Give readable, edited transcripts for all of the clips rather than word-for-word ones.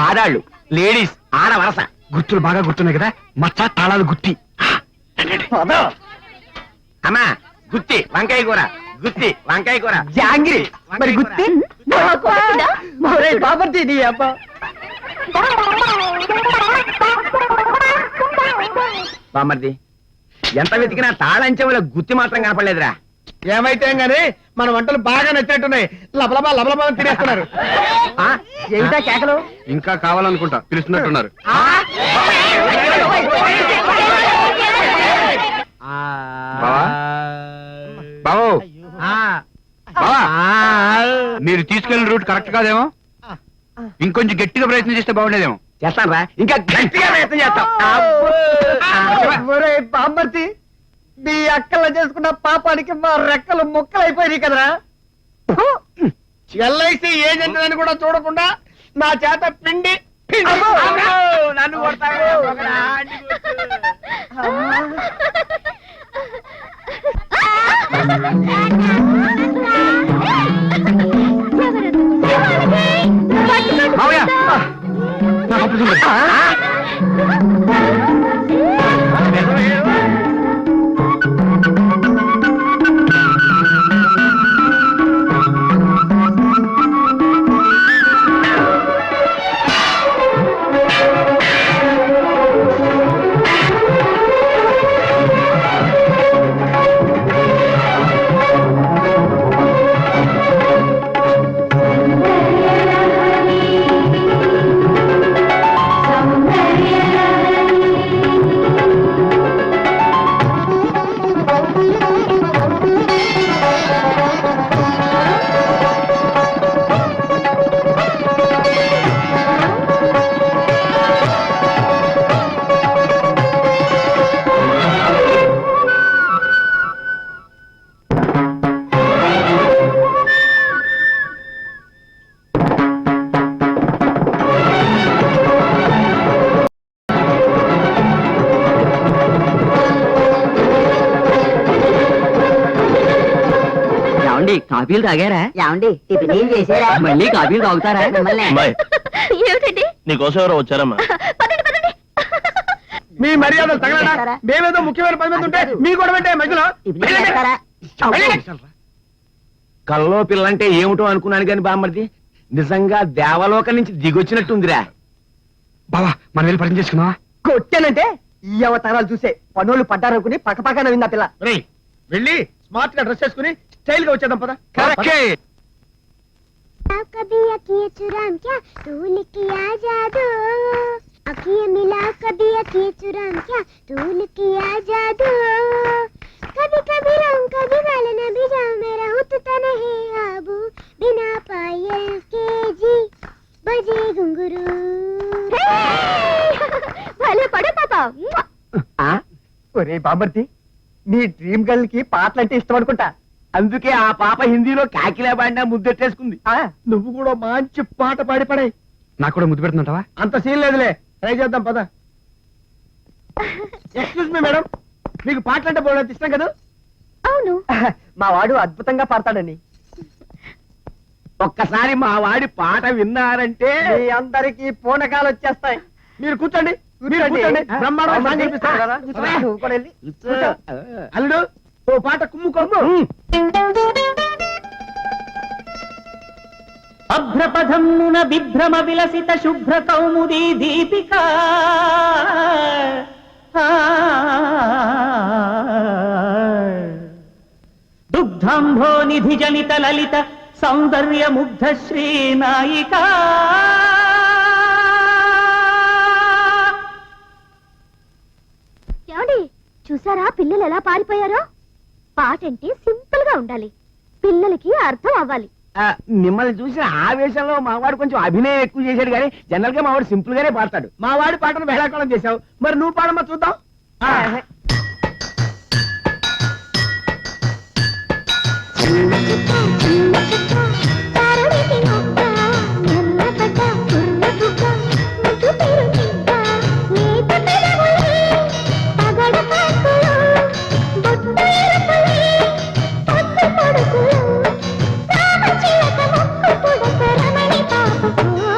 ఆడాళ్ళు ladies ఆడ వరస గుర్తులు బాగా గుర్తున్నాయి కదా మచ్చ తాళాలు గుత్తి. అమ్మా గుత్తి వంకాయ కూర, గుత్తి వంకాయ కూర, జాంగిరి మరి గుత్తి బాబర్తి నీ అబ్బా. బామ్మర్ది ఎంత వెతికినా తాళం చెవుల గుత్తి మాత్రం కనపడలేదురా. ఏమైతే గానీ మన వంటలు బాగా నచ్చినట్టున్నాయి. లబలబా లబలబా తినేస్తున్నారు. ఏమిటా కేకలు? ఇంకా కావాలనుకుంటా, పిలుస్తున్నట్టున్నారు. బావా బావో బావా, మీరు తీసుకెళ్లిన రూట్ కరెక్ట్ కాదేమో, ఇంకొంచెం గట్టిగా ప్రయత్నం చేస్తే బాగుండేదేమో. చేస్తాను రా, ఇంకా గట్టిగా ప్రయత్నం చేస్తాం. బామ్మర్తి మీ అక్కల చేసుకున్న పాపానికి మా రెక్కలు ముక్కలైపోయినాయి కదరా. ఎల్ఐసి ఏజెంట్ అని కూడా చూడకుండా నా చేత పిండి నన్ను కొడతాడు. మావయ్య కాఫీలు తాగారా? ఏమండి టిఫిన్ ఏం చేశారా? మళ్ళీ కాఫీలు తాగుతారా? ఏమిటండి నీకోసం ఎవరో వచ్చారమ్మా. పదండి పదండి. మీ మర్యాదలు తగలడా? మేమేదో ముఖ్యమైన పని మీద ఉంటే మీ కూడా పెట్టే మధ్యలో టిఫిన్ చేస్తారా? కల్లో పిల్లంటే ఏమిటో అనుకున్నాను కాని బామ్మర్ది నిజంగా దేవలోకం నుంచి దిగొచ్చినట్టుందిరా. బావా మనం వెళ్ళి పని చేసుకున్నావా? కొట్టానంటే ఈ అవతారాలు చూసే పనులు పడ్డారనుకుని పక్కపక్కన విందా పిల్ల. వెళ్ళి స్మార్ట్ గా డ్రెస్ చేసుకుని స్టైల్ గా వచ్చేద్దాం పద. कभी अखियाँ चुराम क्या तूल किया जादू अखियाँ मिला कभी अखियाँ चुराम क्या तूल किया जादू कभी कभी रहूं कभी वाले न भी जाऊं मेरा उठता नहीं आबू बिना पायल के जी बजे घुंघरू भले पड़े पापा. ఒరే బామర్తి నీ డ్రీమ్ గర్ల్ కి పాటలంటే ఇష్టం అనుకుంటా. అందుకే ఆ పాప హిందీలో కాకిలా పాడినా ముద్దెట్టేసుకుంది. నువ్వు కూడా మంచి పాట పాడి పడే. నాకు కూడా ముద్దు పెడుతుంటావా? అంత సీన్ లేదులే, ట్రై చేద్దాం పద. ఎక్స్క్యూజ్ మీ మేడం, మీకు పాటలంటే పోవడం ఇష్టం కదా? అవును. మా వాడు అద్భుతంగా పాడతాడని. ఒక్కసారి మా వాడి పాట విన్నారంటే మీ అందరికి పూనకాలు వచ్చేస్తాయి. మీరు కూర్చోండి, మీరు కూర్చోండి. బ్రహ్మాండం సాంగ్ వినిపిస్తాను కదా. నువ్వు కూడా వెళ్ళి కూర్చో. అల్లుడు ఓ పాట కుమ్ము కొమ్ము. అభ్రపథమున విభ్రమ విలసిత శుభ్ర కౌముదీ దీపిక దుగ్ధాంభో నిధి జనిత లలిత సౌందర్య ముగ్ధ శ్రీ నాయిక. ఏమండి చూసారా పిల్లలు ఎలా పారిపోయారో? పాటంటే సింపుల్ గా ఉండాలి, పిల్లలకి అర్థం అవ్వాలి. మిమ్మల్ని చూసిన ఆవేశంలో మావాడు కొంచెం అభినయం ఎక్కువ చేశాడు కానీ జనరల్ గా మావాడు సింపుల్ గానే పాడతాడు. మా వాడి పాటను బెహళాకోళం చేశావు, మరి నువ్వు పాడమ్మా చూద్దాం. పడుకు రామచిలక ముక్కు పుడక రమణి పాపకు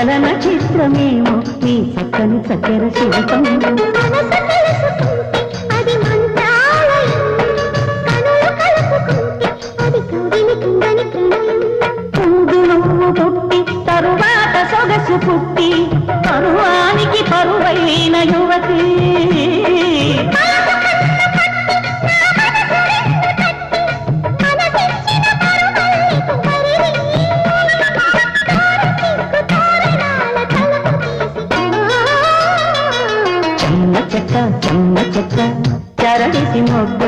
చలన చిత్రమేమో నీ చక్కని చక్కెర శిల్పం మనసు తెలుసుకుంటే అది మంత్రాలయం కనులు కలుపుకుంటే అది కౌగిలి కుందని ప్రణయం ముందు నువ్వు పుట్టి తరువాత సొగసు పుట్టి పరువానికి పరువైన యువతి చెన్న చెక్క చరడిసి మొగ్గ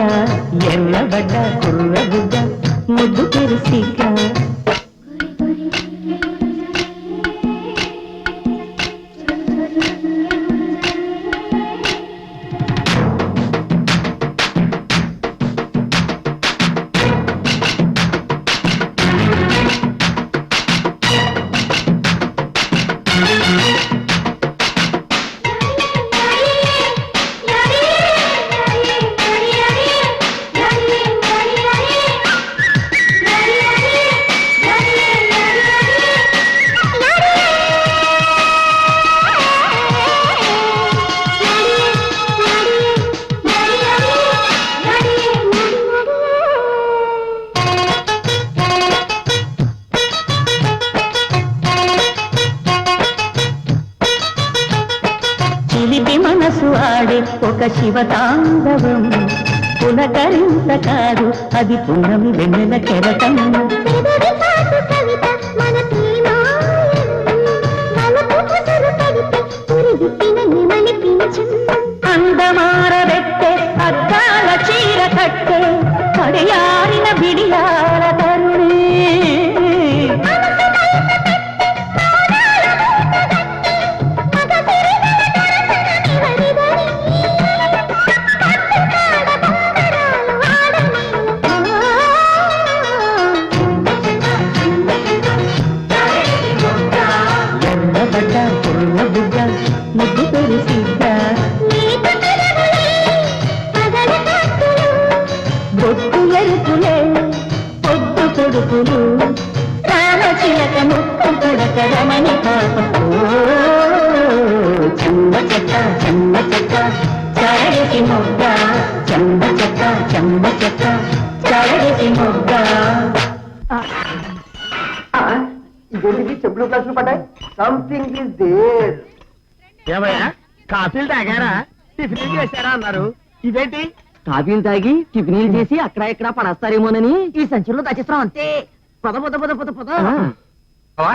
ఎర్రబడ్డ కుర్రబుడ్డ ముద్దు తెరిసిక చిలిపి మనసు ఆడే ఒక శివతాండవం పునకరింత కాదు అది పున్నమి వెన్నెల కెరటం పెదవి చాటు కవిత మన ప్రేమాయణం వలపు ముసురు కడితే పురిదిప్పిన నిమలి పింఛం అందమారబెట్టే అద్దాల చీర కట్టే పడియారిన బిడియాల తరుణి ఎర్రబడ్డ కుర్రబుడ్డ ముద్దు తెరిసిద్దా బొట్టు ఎరుపులే పొద్దు కొడుకులు రామచిలక ముక్కు కొడక రమణి పాప చెమ్మ చెక్క చరడిసి మొగ్గ చెమ్మ చెక్క చరడిసి మొగ్గ ఇదేంటిది చెప్పులు క్లాసులు పడ్డాయి సంథింగ్ ఇస్ దేర్ ఏమయ్యా కాఫీలు తాగారా టిఫిన్ చేశారా అన్నారు ఇదేంటి కాఫీలు తాగి టిఫినీలు చేసి అక్కడ ఇక్కడ పడేస్తారేమోనని ఈ సంచుల్లో దాచేస్తాం అంతే పద పద పద పద పద బావా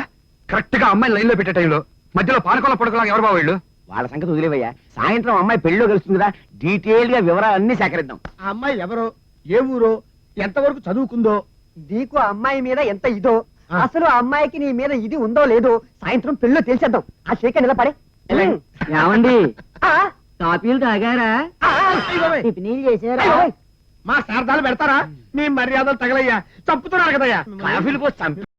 కరెక్ట్ గా అమ్మాయి లైన్ లో పెట్టే టైంలో మధ్యలో పానకొల పడుకోలాగా ఎవరు బావ వీళ్ళు వాళ్ళ సంగతి వదిలేవయ్యా సాయంత్రం అమ్మాయి పెళ్ళిలో కలుస్తుంది కదా డీటెయిల్ గా వివరాలన్నీ సేకరిద్దాం ఆ అమ్మాయి ఎవరో ఏ ఊరో ఎంతవరకు చదువుకుందో నీకు ఆ అమ్మాయి మీద ఎంత ఇదో అసలు ఆ అమ్మాయికి నీ మీద ఇది ఉందో లేదో సాయంత్రం పెళ్ళిలో తెలిసేద్దాం ఆ షేక నిలబడే ఏమండి కాఫీలు తాగారా టిఫినీలు చేశారా మా శారదాలు పెడతారా మీ మర్యాదలు తగలయ్యా చంపుతున్నారు కదయ్యా కాఫీలు పోసి చంపి